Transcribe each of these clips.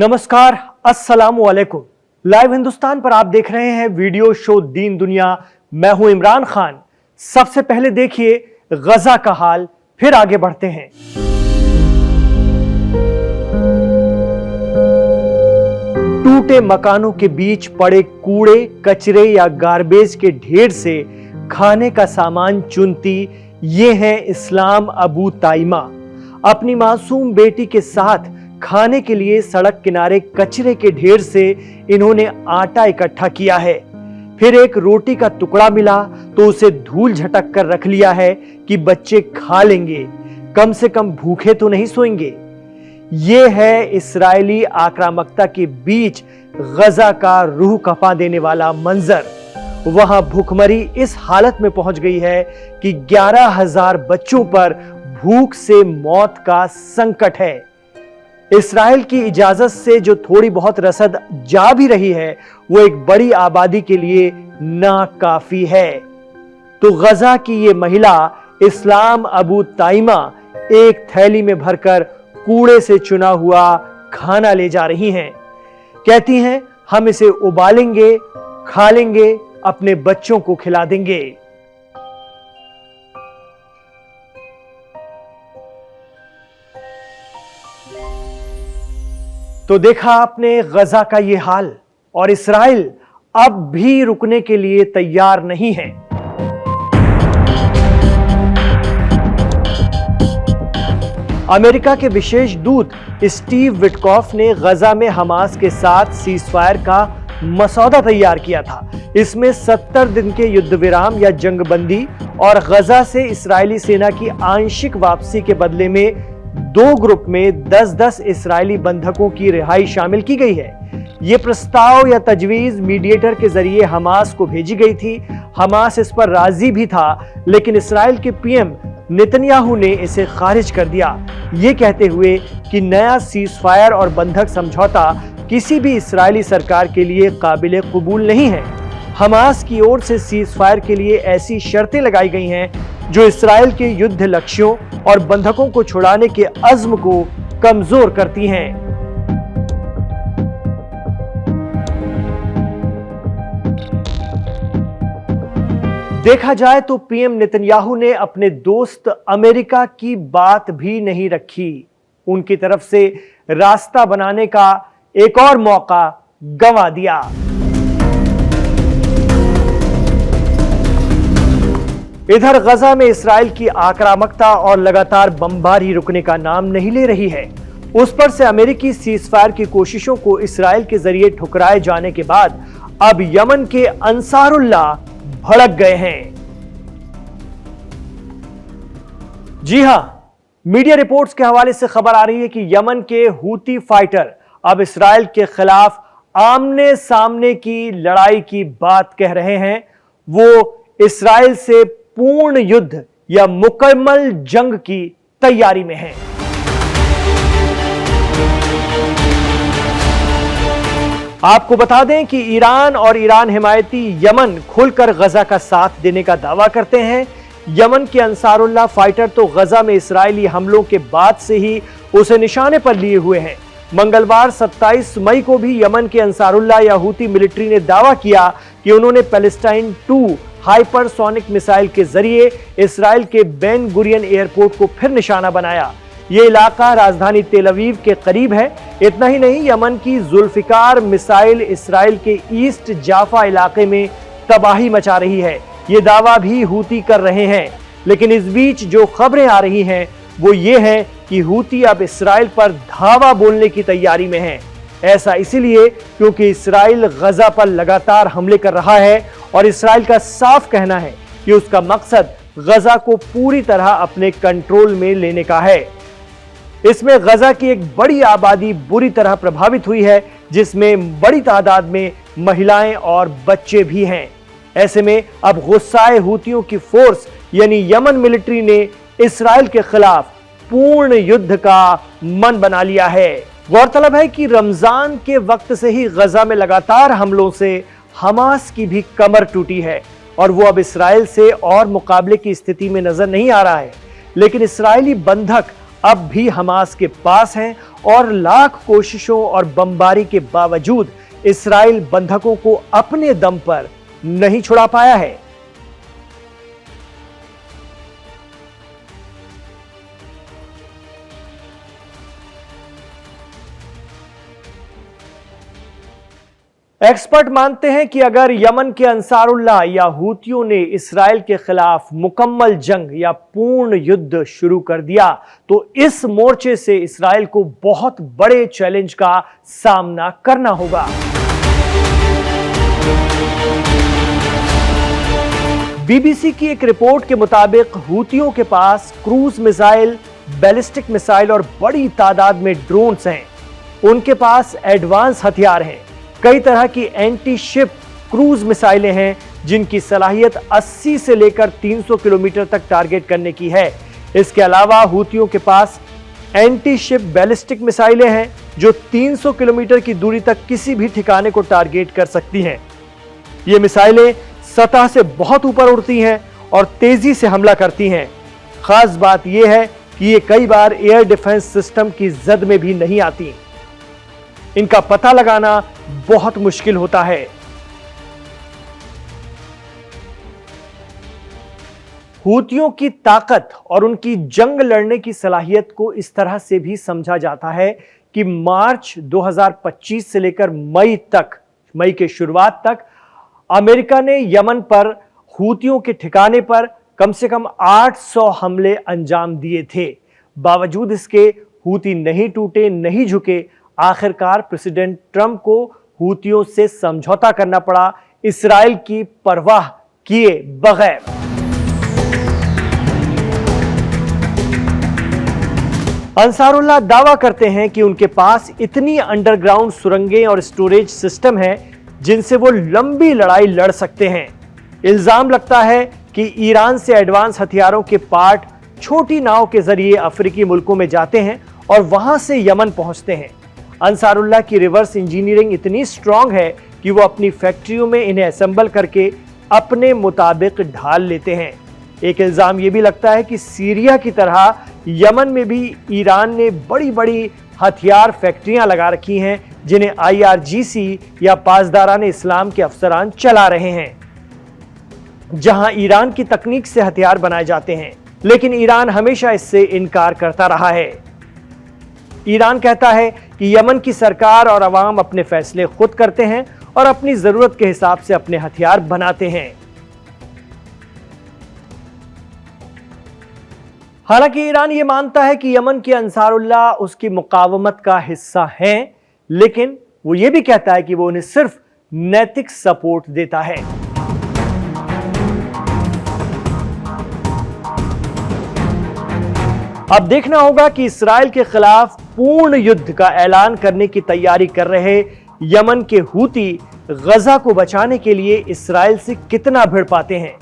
नमस्कार, अस्सलामु अलैकुम। लाइव हिंदुस्तान पर आप देख रहे हैं वीडियो शो दीन दुनिया। मैं हूं इमरान खान। सबसे पहले देखिए गजा का हाल, फिर आगे बढ़ते हैं। टूटे मकानों के बीच पड़े कूड़े कचरे या गार्बेज के ढेर से खाने का सामान चुनती ये हैं इस्लाम अबू ताइमा। अपनी मासूम बेटी के साथ खाने के लिए सड़क किनारे कचरे के ढेर से इन्होंने आटा इकट्ठा किया है। फिर एक रोटी का टुकड़ा मिला तो उसे धूल झटक कर रख लिया है कि बच्चे खा लेंगे, कम से कम भूखे तो नहीं सोएंगे। ये है इस्राएली आक्रामकता के बीच गजा का रूह कपा देने वाला मंजर। वहां भूखमरी इस हालत में पहुंच गई है कि 11,000 बच्चों पर भूख से मौत का संकट है। इस्राएल की इजाजत से जो थोड़ी बहुत रसद जा भी रही है वो एक बड़ी आबादी के लिए नाकाफी है। तो गजा की ये महिला इस्लाम अबू ताइमा एक थैली में भरकर कूड़े से चुना हुआ खाना ले जा रही हैं। कहती हैं हम इसे उबालेंगे, खा लेंगे, अपने बच्चों को खिला देंगे। तो देखा आपने गजा का ये हाल, और इस्राएल अब भी रुकने के लिए तैयार नहीं है। अमेरिका के विशेष दूत स्टीव विटकॉफ ने गजा में हमास के साथ सीजफायर का मसौदा तैयार किया था। इसमें 70 दिन के युद्ध विराम या जंगबंदी और गजा से इस्राएली सेना की आंशिक वापसी के बदले में 2 ग्रुप में 10-10 इस्राएली बंधकों की रिहाई शामिल की गई है। यह प्रस्ताव या तजवीज मीडिएटर के जरिए हमास को भेजी गई थी। हमास इस पर राजी भी था, लेकिन इस्राएल के पीएम नेतन्याहू ने इसे खारिज कर दिया, ये कहते हुए कि नया सीजफायर और बंधक समझौता किसी भी इस्राएली सरकार के लिए काबिल कबूल नहीं है। हमास की ओर से सीजफायर के लिए ऐसी शर्तें लगाई गई हैं जो इस्राएल के युद्ध लक्ष्यों और बंधकों को छुड़ाने के अज़्म को कमजोर करती हैं। देखा जाए तो पीएम नेतन्याहू ने अपने दोस्त अमेरिका की बात भी नहीं रखी। उनकी तरफ से रास्ता बनाने का एक और मौका गंवा दिया। इधर गजा में इस्राएल की आक्रामकता और लगातार बमबारी रुकने का नाम नहीं ले रही है। उस पर से अमेरिकी सीजफायर की कोशिशों को इस्राएल के जरिए ठुकराए जाने के बाद अब यमन के अंसारुल्लाह भड़क गए हैं। जी हां, मीडिया रिपोर्ट्स के हवाले से खबर आ रही है कि यमन के हूती फाइटर अब इस्राएल के खिलाफ आमने सामने की लड़ाई की बात कह रहे हैं। वो इस्राएल से पूर्ण युद्ध या मुकम्मल जंग की तैयारी में हैं। आपको बता दें कि ईरान और ईरान हिमायती यमन खुलकर गजा का साथ देने का दावा करते हैं। यमन के अंसारुल्लाह फाइटर तो गजा में इस्राएली हमलों के बाद से ही उसे निशाने पर लिए हुए हैं। मंगलवार 27 मई को भी यमन के अंसारुल्लाह या हूती मिलिट्री ने दावा किया कि उन्होंने पैलेस्टाइन 2 हाइपरसोनिक मिसाइल के जरिए इस्राएल के बेन गुरियन एयरपोर्ट को फिर निशाना बनाया। यह इलाका राजधानी तेल अवीव के करीब है। इतना ही नहीं, यमन की जुल्फिकार मिसाइल इस्राएल के ईस्ट जाफा इलाके में तबाही मचा रही है। यह दावा भी हूती कर रहे हैं। लेकिन इस बीच जो खबरें आ रही हैं वो ये है कि हूती अब इस्राएल पर धावा बोलने की तैयारी में है। ऐसा इसीलिए क्योंकि इस्राएल गजा पर लगातार हमले कर रहा है और इस्राएल का साफ कहना है कि उसका मकसद गजा को पूरी तरह अपने कंट्रोल में लेने का है। इसमें गजा की एक बड़ी आबादी बुरी तरह प्रभावित हुई है, जिसमें बड़ी तादाद में महिलाएं और बच्चे भी हैं। ऐसे में अब गुस्साए हूतियों की फोर्स यानी यमन मिलिट्री ने इस्राएल के खिलाफ पूर्ण युद्ध का मन बना लिया है। गौरतलब है कि रमजान के वक्त से ही गजा में लगातार हमलों से हमास की भी कमर टूटी है और वो अब इस्राएल से और मुकाबले की स्थिति में नजर नहीं आ रहा है। लेकिन इस्राएली बंधक अब भी हमास के पास हैं और लाख कोशिशों और बमबारी के बावजूद इस्राइल बंधकों को अपने दम पर नहीं छुड़ा पाया है। एक्सपर्ट मानते हैं कि अगर यमन के अंसारुल्लाह या हूतियों ने इस्राइल के खिलाफ मुकम्मल जंग या पूर्ण युद्ध शुरू कर दिया तो इस मोर्चे से इस्राइल को बहुत बड़े चैलेंज का सामना करना होगा। बीबीसी की एक रिपोर्ट के मुताबिक हूतियों के पास क्रूज मिसाइल, बैलिस्टिक मिसाइल और बड़ी तादाद में ड्रोन्स हैं। उनके पास एडवांस हथियार हैं। कई तरह की एंटी शिप क्रूज मिसाइलें हैं जिनकी सलाहियत 80 से लेकर 300 किलोमीटर तक टारगेट करने की है। इसके अलावा हूतियों के पास एंटी शिप बैलिस्टिक मिसाइलें हैं जो 300 किलोमीटर की दूरी तक किसी भी ठिकाने को टारगेट कर सकती हैं। ये मिसाइलें सतह से बहुत ऊपर उड़ती हैं और तेजी से हमला करती हैं। खास बात यह है कि ये कई बार एयर डिफेंस सिस्टम की जद में भी नहीं आती। इनका पता लगाना बहुत मुश्किल होता है। हूतियों की ताकत और उनकी जंग लड़ने की सलाहियत को इस तरह से भी समझा जाता है कि मार्च 2025 से लेकर मई के शुरुआत तक अमेरिका ने यमन पर हूतियों के ठिकाने पर कम से कम 800 हमले अंजाम दिए थे। बावजूद इसके हूती नहीं टूटे, नहीं झुके। आखिरकार प्रेसिडेंट ट्रंप को हूतियों से समझौता करना पड़ा, इस्राइल की परवाह किए बगैर। अंसारुल्लाह दावा करते हैं कि उनके पास इतनी अंडरग्राउंड सुरंगें और स्टोरेज सिस्टम हैं जिनसे वो लंबी लड़ाई लड़ सकते हैं। इल्जाम लगता है कि ईरान से एडवांस हथियारों के पार्ट छोटी नाव के जरिए अफ्रीकी मुल्कों में जाते हैं और वहां से यमन पहुंचते हैं। अंसारुल्लाह की रिवर्स इंजीनियरिंग इतनी स्ट्रांग है कि वो अपनी फैक्ट्रियों में इन्हें असेंबल करके अपने मुताबिक ढाल लेते हैं। एक इल्जाम ये भी लगता है कि सीरिया की तरह यमन में भी ईरान ने बड़ी बड़ी हथियार फैक्ट्रियां लगा रखी हैं जिन्हें IRGC या पासदारान इस्लाम के अफसरान चला रहे हैं, जहां ईरान की तकनीक से हथियार बनाए जाते हैं। लेकिन ईरान हमेशा इससे इनकार करता रहा है। ईरान कहता है कि यमन की सरकार और अवाम अपने फैसले खुद करते हैं और अपनी जरूरत के हिसाब से अपने हथियार बनाते हैं। हालांकि ईरान ये मानता है कि यमन के अंसारुल्लाह उसकी मुकावमत का हिस्सा हैं, लेकिन वो ये भी कहता है कि वो उन्हें सिर्फ नैतिक सपोर्ट देता है। अब देखना होगा कि इस्राइल के खिलाफ पूर्ण युद्ध का ऐलान करने की तैयारी कर रहे यमन के हूती गजा को बचाने के लिए इस्राइल से कितना भिड़ पाते हैं।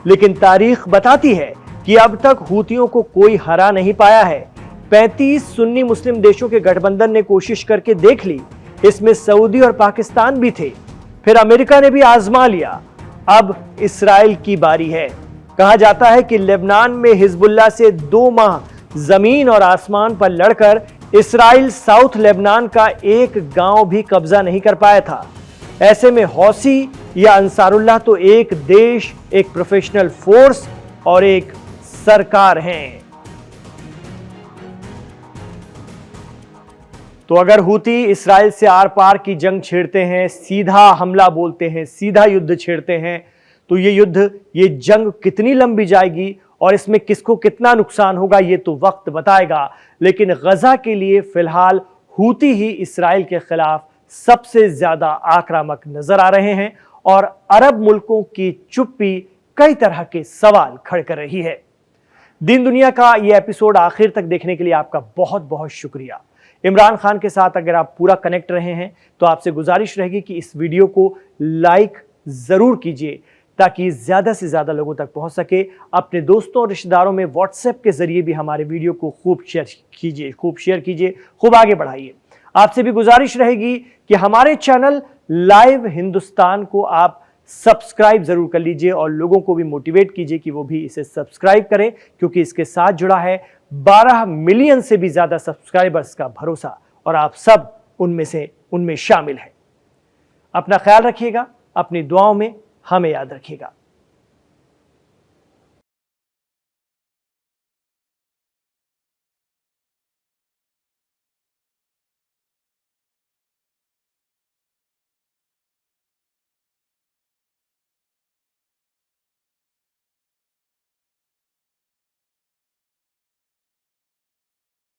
लेकिन तारीख बताती है कि अब तक हूतियों को कोई हरा नहीं पाया है। 35 सुन्नी मुस्लिम देशों के गठबंधन ने कोशिश करके देख ली। इसमें सऊदी और पाकिस्तान भी थे। फिर अमेरिका ने भी आजमा लिया। अब इस्राइल की बारी है। कहा जाता है कि लेबनान में हिजबुल्लाह से 2 माह जमीन और आसमान पर लड़कर इस्राइल साउथ लेबनान का एक गांव भी कब्जा नहीं कर पाया था। ऐसे में हौसी या अंसारुल्लाह तो एक देश, एक प्रोफेशनल फोर्स और एक सरकार हैं। तो अगर हूती इस्राइल से आर पार की जंग छेड़ते हैं, सीधा हमला बोलते हैं, सीधा युद्ध छेड़ते हैं, तो ये जंग कितनी लंबी जाएगी और इसमें किसको कितना नुकसान होगा ये तो वक्त बताएगा। लेकिन गजा के लिए फिलहाल हूती ही इस्राइल के खिलाफ सबसे ज्यादा आक्रामक नजर आ रहे हैं और अरब मुल्कों की चुप्पी कई तरह के सवाल खड़े कर रही है। दिन दुनिया का यह एपिसोड आखिर तक देखने के लिए आपका बहुत बहुत शुक्रिया। इमरान खान के साथ अगर आप पूरा कनेक्ट रहे हैं तो आपसे गुजारिश रहेगी कि इस वीडियो को लाइक जरूर कीजिए ताकि ज्यादा से ज्यादा लोगों तक पहुंच सके। अपने दोस्तों और रिश्तेदारों में व्हाट्सएप के जरिए भी हमारे वीडियो को खूब शेयर कीजिए, खूब आगे बढ़ाइए। आपसे भी गुजारिश रहेगी कि हमारे चैनल लाइव हिंदुस्तान को आप सब्सक्राइब जरूर कर लीजिए और लोगों को भी मोटिवेट कीजिए कि वो भी इसे सब्सक्राइब करें, क्योंकि इसके साथ जुड़ा है 12 मिलियन से भी ज्यादा सब्सक्राइबर्स का भरोसा और आप सब उनमें शामिल हैं। अपना ख्याल रखिएगा, अपनी दुआओं में हमें याद रखिएगा।